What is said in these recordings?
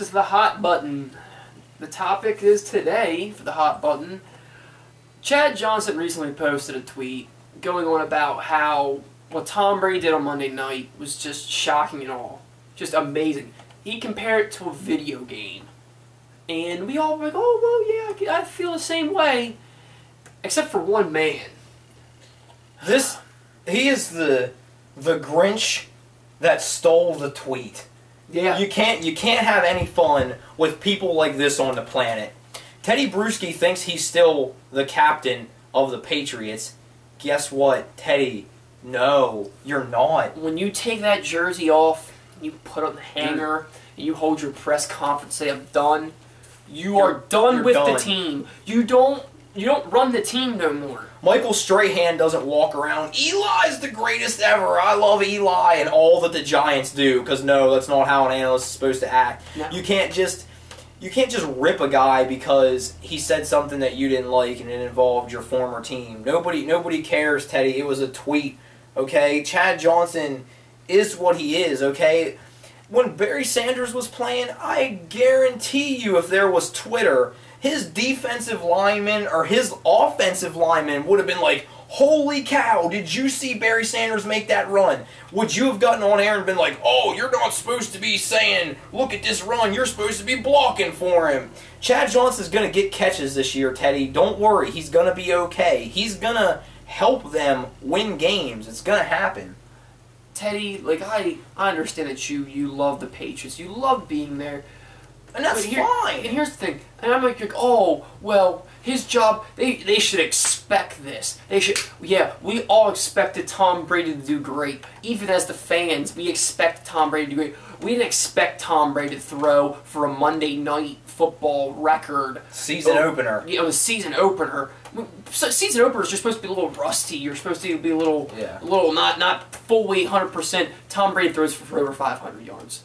is the hot button. The topic is today, for the hot button, Chad Johnson recently posted a tweet going on about how what Tom Brady did on Monday night was just shocking and all. Just amazing. He compared it to a video game. And we all were like, oh, well, yeah, I feel the same way. Except for one man. He is the Grinch that stole the tweet. Yeah. You can't have any fun with people like this on the planet. Teddy Bruschi thinks he's still the captain of the Patriots. Guess what, Teddy? No, you're not. When you take that jersey off, you put it on the hanger, and you hold your press conference, say, I'm done. You're done with the team. You don't run the team no more. Michael Strahan doesn't walk around, Eli's the greatest ever, I love Eli, and all that the Giants do, because no, that's not how an analyst is supposed to act. No. You can't just rip a guy because he said something that you didn't like and it involved your former team. Nobody cares, Teddy. It was a tweet, okay? Chad Johnson is what he is, okay? When Barry Sanders was playing, I guarantee you if there was Twitter, his defensive lineman or his offensive lineman would have been like, holy cow, did you see Barry Sanders make that run? Would you have gotten on air and been like, oh, you're not supposed to be saying, look at this run, you're supposed to be blocking for him. Chad Johnson's going to get catches this year, Teddy. Don't worry, he's going to be okay. He's going to help them win games. It's going to happen. Teddy, like, I understand that you love the Patriots. You love being there. And that's fine. And here's the thing. And I'm like, oh, well, his job, they should expect this. They should, yeah, we all expected Tom Brady to do great. Even as the fans, we expect Tom Brady to do great. We didn't expect Tom Brady to throw for a Monday Night Football record. Season opener. You know, the season opener. Season openers are supposed to be a little rusty. You're supposed to be a little, not fully 100%. Tom Brady throws for over 500 yards.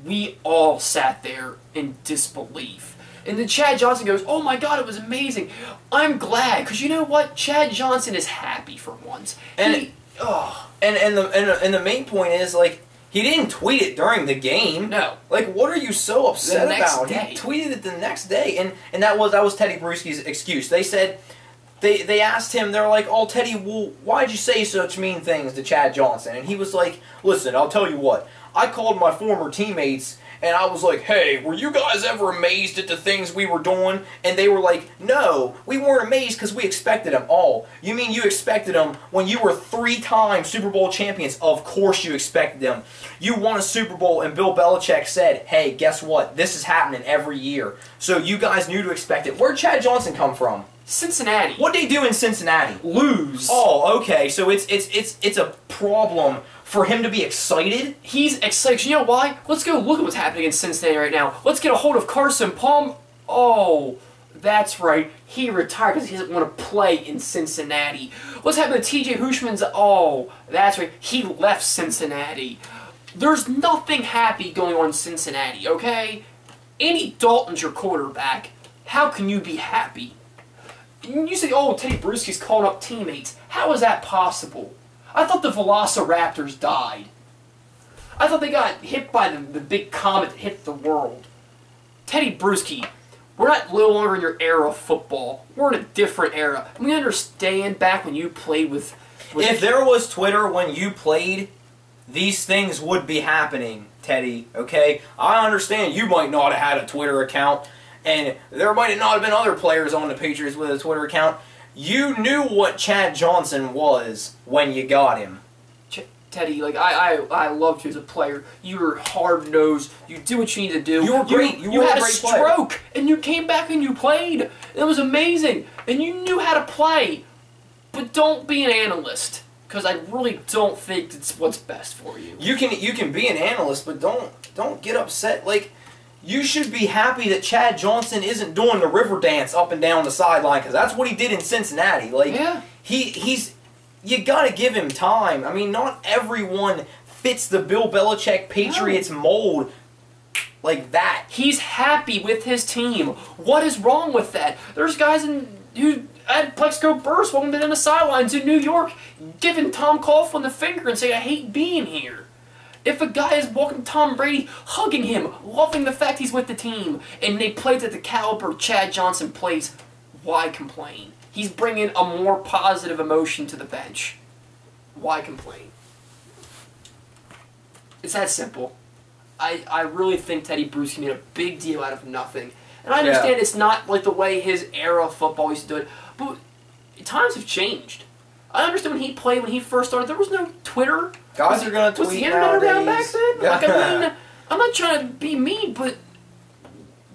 We all sat there in disbelief. And then Chad Johnson goes, oh my God, it was amazing. I'm glad, because you know what? Chad Johnson is happy for once. And the main point is, like, he didn't tweet it during the game. No. Like, what are you so upset about? Day. He tweeted it the next day, and that was Teddy Bruschi's excuse. They said, they asked him, they're like, oh, Teddy, well, why'd you say such mean things to Chad Johnson? And he was like, listen, I'll tell you what. I called my former teammates, and I was like, hey, were you guys ever amazed at the things we were doing? And they were like, no, we weren't amazed because we expected them. Oh, you mean you expected them when you were 3-time Super Bowl champions? Of course you expected them. You won a Super Bowl, and Bill Belichick said, hey, guess what? This is happening every year. So you guys knew to expect it. Where'd Chad Johnson come from? Cincinnati. What'd they do in Cincinnati? Lose. Oh, okay. So it's a problem for him to be excited? He's excited. You know why? Let's go look at what's happening in Cincinnati right now. Let's get a hold of Carson Palm. Oh, that's right. He retired because he doesn't want to play in Cincinnati. What's happening to T.J. Hushman's? Oh, that's right. He left Cincinnati. There's nothing happy going on in Cincinnati, okay? Andy Dalton's your quarterback. How can you be happy? You say, oh, Teddy Bruschi's calling up teammates. How is that possible? I thought the Velociraptors died. I thought they got hit by the big comet that hit the world. Teddy Bruschi, we're not no longer in your era of football. We're in a different era. And we understand back when you played with... If there was Twitter when you played, these things would be happening, Teddy, okay? I understand you might not have had a Twitter account, and there might not have been other players on the Patriots with a Twitter account. You knew what Chad Johnson was when you got him. Teddy, like, I loved you as a player. You were hard-nosed. You do what you need to do. You were great. You had a stroke, and you came back and you played. It was amazing. And you knew how to play. But don't be an analyst, because I really don't think it's what's best for you. You can be an analyst, but don't get upset. Like, you should be happy that Chad Johnson isn't doing the river dance up and down the sideline, because that's what he did in Cincinnati. Like, yeah. You gotta give him time. I mean, not everyone fits the Bill Belichick Patriots mold like that. He's happy with his team. What is wrong with that? There's guys who had Plexco burst walking down the sidelines in New York, giving Tom Coughlin the finger and saying, I hate being here. If a guy is walking Tom Brady, hugging him, loving the fact he's with the team, and they played at the caliber Chad Johnson plays, why complain? He's bringing a more positive emotion to the bench. Why complain? It's that simple. I really think Teddy Bruschi made a big deal out of nothing. And I understand it's not like the way his era of football used to do it, but times have changed. I understand when he played, when he first started, there was no Twitter. Guys are going to tweet Was the internet around back then? Yeah. Like, I mean, I'm not trying to be mean, but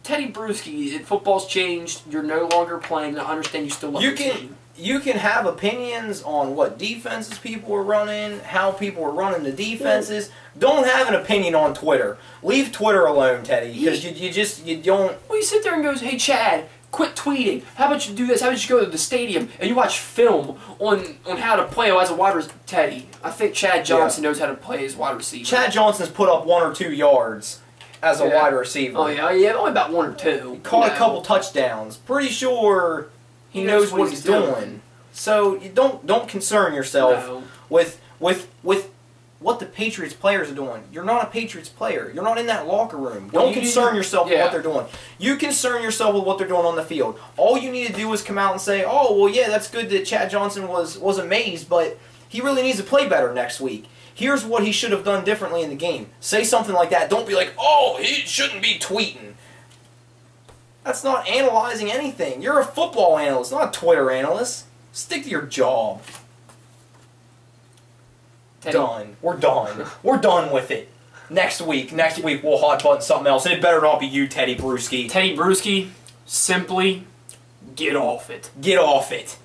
Teddy Bruschi, football's changed. You're no longer playing. I understand you still love the team. You can have opinions on what defenses people are running, how people are running the defenses. Don't have an opinion on Twitter. Leave Twitter alone, Teddy, because you don't... Well, you sit there and goes, hey, Chad, quit tweeting. How about you do this? How about you go to the stadium and you watch film on how to play as a wide receiver? Teddy, I think Chad Johnson knows how to play as wide receiver. Chad Johnson's put up 1 or 2 yards as a wide receiver. Oh, yeah, only about 1 or 2. He caught a couple touchdowns. Pretty sure he knows what he's doing. So you don't concern yourself with what the Patriots players are doing. You're not a Patriots player. You're not in that locker room. Don't concern yourself with what they're doing. You concern yourself with what they're doing on the field. All you need to do is come out and say, oh, well, yeah, that's good that Chad Johnson was amazed, but he really needs to play better next week. Here's what he should have done differently in the game. Say something like that. Don't be like, oh, he shouldn't be tweeting. That's not analyzing anything. You're a football analyst, not a Twitter analyst. Stick to your job. Teddy. Done. We're done. We're done with it. Next week we'll hot button something else, and it better not be you, Teddy Bruschi. Teddy Bruschi, simply get off it. Get off it.